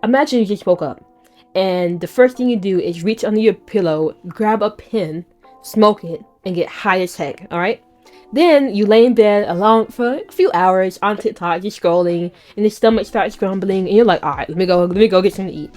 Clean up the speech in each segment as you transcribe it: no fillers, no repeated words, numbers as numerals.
imagine you just woke up, and the first thing you do is reach under your pillow, grab a pen, smoke it, and get high as heck, alright? Then you lay in bed alone for a few hours on TikTok, just scrolling, and your stomach starts grumbling, and you're like, alright, let me go get something to eat.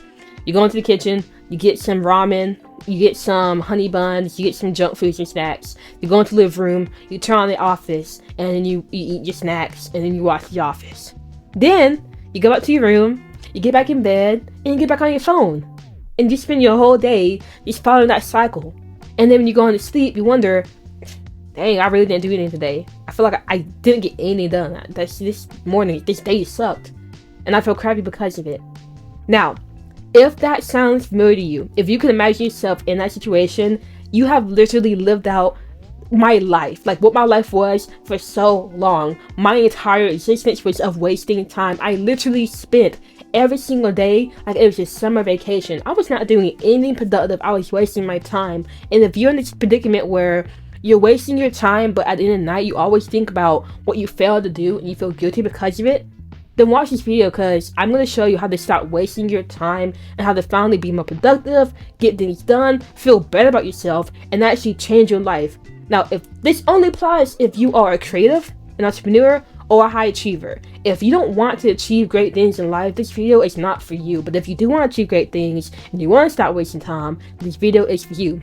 You go into the kitchen, you get some ramen, you get some honey buns, you get some junk foods and snacks. You go into the living room, you turn on The Office, and then you eat your snacks, and then you watch The Office. Then you go back to your room, you get back in bed, and you get back on your phone. And you spend your whole day just following that cycle. And then when you go into sleep, you wonder, dang, I really didn't do anything today. I feel like I didn't get anything done. This day sucked. And I feel crappy because of it. Now, if that sounds familiar to you, if you can imagine yourself in that situation, you have literally lived out my life, like what my life was for so long. My entire existence was of wasting time. I literally spent every single day like it was a summer vacation. I was not doing anything productive. I was wasting my time. And if you're in this predicament where you're wasting your time, but at the end of the night you always think about what you failed to do and you feel guilty because of it, then watch this video, because I'm going to show you how to stop wasting your time and how to finally be more productive, get things done, feel better about yourself, and actually change your life. Now, if this only applies if you are a creative, an entrepreneur, or a high achiever. If you don't want to achieve great things in life, this video is not for you. But if you do want to achieve great things and you want to stop wasting time, this video is for you.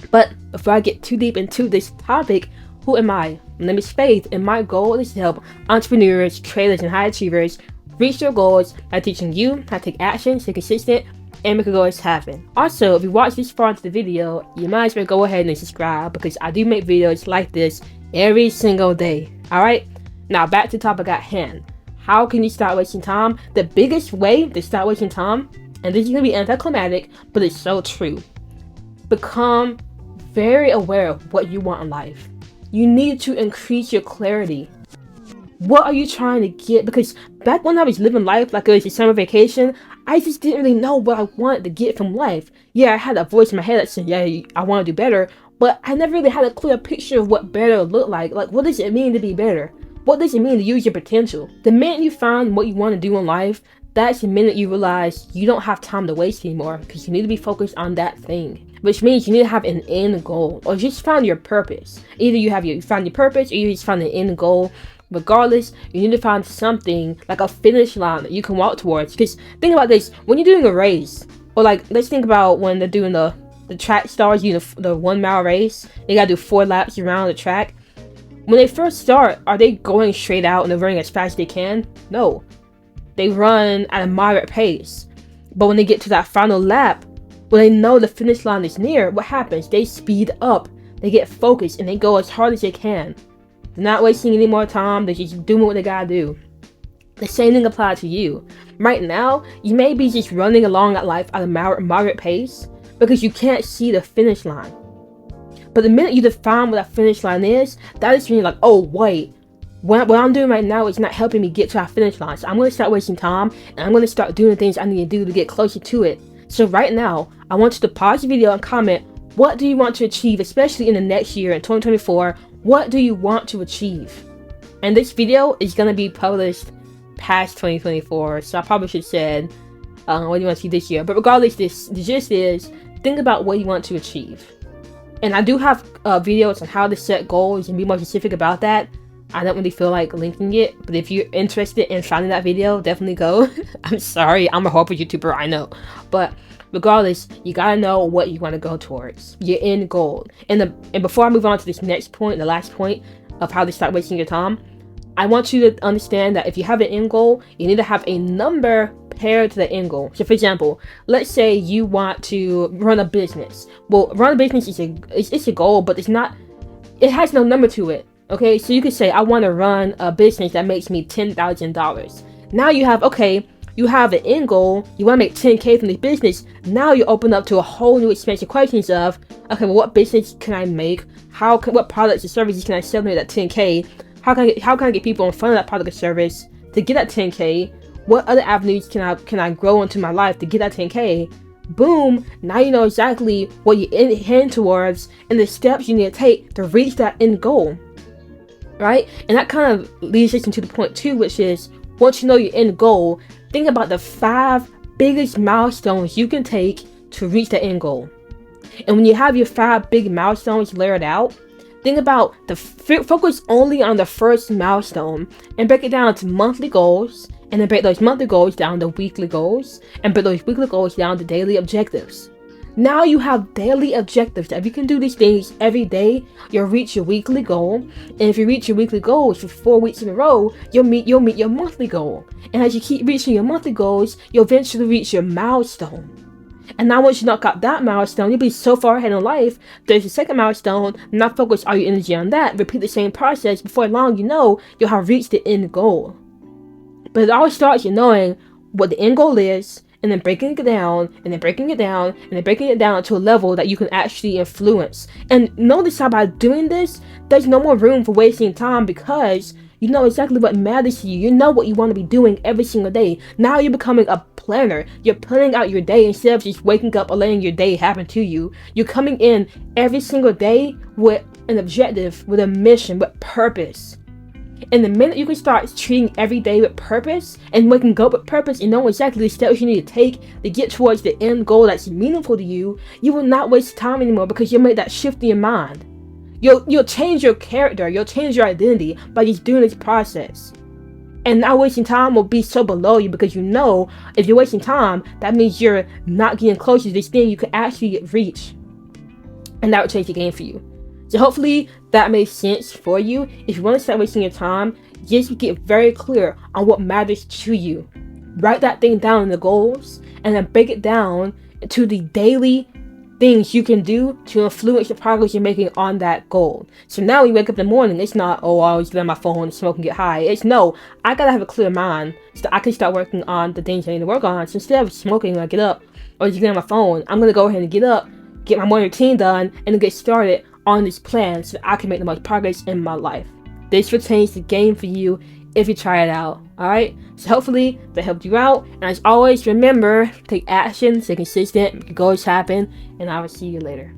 But before I get too deep into this topic, who am I? My name is Faith, and my goal is to help entrepreneurs, creators, and high achievers reach their goals by teaching you how to take action, stay consistent, and make your goals happen. Also, if you watch this far into the video, you might as well go ahead and subscribe, because I do make videos like this every single day. Alright? Now back to the topic at hand. How can you stop wasting time? The biggest way to stop wasting time, and this is going to be anticlimactic, but it's so true. Become very aware of what you want in life. You need to increase your clarity. What are you trying to get? Because back when I was living life like it was a summer vacation, I just didn't really know what I wanted to get from life. Yeah, I had a voice in my head that said, yeah, I want to do better, but I never really had a clear picture of what better looked like. Like, what does it mean to be better? What does it mean to use your potential? The minute you find what you want to do in life, that's the minute you realize you don't have time to waste anymore, because you need to be focused on that thing. Which means you need to have an end goal, or just find your purpose. Either you found your purpose, or you just found an end goal. Regardless, you need to find something like a finish line that you can walk towards. Because think about this, when you're doing a race, or like let's think about when they're doing the track stars, the 1 mile race, they gotta do 4 laps around the track. When they first start, are they going straight out and they're running as fast as they can? No. They run at a moderate pace. But when they get to that final lap, when they know the finish line is near, what happens? They speed up, they get focused, and they go as hard as they can. They're not wasting any more time, they're just doing what they gotta do. The same thing applies to you. Right now, you may be just running along at life at a moderate pace because you can't see the finish line. But the minute you define what that finish line is, that is when you're like, oh wait, what I'm doing right now is not helping me get to that finish line. So I'm going to start wasting time, and I'm going to start doing the things I need to do to get closer to it. So right now, I want you to pause the video and comment, what do you want to achieve, especially in the next year, in 2024, what do you want to achieve? And this video is going to be published past 2024, so I probably should have said, what do you want to achieve this year? But regardless, the gist is, think about what you want to achieve. And I do have videos on how to set goals and be more specific about that. I don't really feel like linking it, but if you're interested in finding that video, definitely go. I'm sorry, I'm a horrible YouTuber, I know. But regardless, you gotta know what you want to go towards, your end goal. And before I move on to this next point, the last point of how to stop wasting your time, I want you to understand that if you have an end goal, you need to have a number paired to the end goal. So for example, let's say you want to run a business. Well, run a business is a goal, but it has no number to it. Okay, so you could say, I want to run a business that makes me $10,000. Now you have an end goal, you want to make 10K from this business. Now you open up to a whole new expansion questions of, okay, well, what business can I make? What products or services can I sell me at 10K? How can I get people in front of that product or service to get that 10K? What other avenues can I grow into my life to get that 10K? Boom, now you know exactly what you're heading towards and the steps you need to take to reach that end goal. Right? And that kind of leads us into the point 2, which is, once you know your end goal, think about the 5 biggest milestones you can take to reach the end goal. And when you have your 5 big milestones layered out, think about focus only on the first milestone and break it down to monthly goals, and then break those monthly goals down to weekly goals, and break those weekly goals down to daily objectives. Now you have daily objectives that if you can do these things every day, you'll reach your weekly goal. And if you reach your weekly goals for 4 weeks in a row, you'll meet your monthly goal. And as you keep reaching your monthly goals, you'll eventually reach your milestone. And now once you knock out that milestone, you'll be so far ahead in life. There's your second milestone. Now focus all your energy on that. Repeat the same process. Before long, you'll have reached the end goal. But it all starts with knowing what the end goal is, and then breaking it down, and then breaking it down, and then breaking it down to a level that you can actually influence. And notice how by doing this, there's no more room for wasting time, because you know exactly what matters to you. You know what you want to be doing every single day. Now you're becoming a planner. You're planning out your day instead of just waking up or letting your day happen to you. You're coming in every single day with an objective, with a mission, with purpose. And the minute you can start treating every day with purpose and waking up with purpose and know exactly the steps you need to take to get towards the end goal that's meaningful to you, you will not waste time anymore, because you'll make that shift in your mind. You'll change your character, you'll change your identity by just doing this process. And not wasting time will be so below you, because you know if you're wasting time, that means you're not getting closer to this thing you could actually reach. And that will change the game for you. So hopefully that makes sense for you. If you want to start wasting your time, just get very clear on what matters to you. Write that thing down in the goals, and then break it down to the daily things you can do to influence the progress you're making on that goal. So now when you wake up in the morning, it's not, oh, I always get on my phone, smoke, and get high. It's no, I gotta have a clear mind so that I can start working on the things I need to work on. So instead of smoking when I get up or just getting on my phone, I'm gonna go ahead and get up, get my morning routine done, and then get started on this plan so that I can make the most progress in my life. This will change the game for you if you try it out. Alright? So hopefully that helped you out. And as always, remember, take action, stay consistent, make your goals happen, and I will see you later.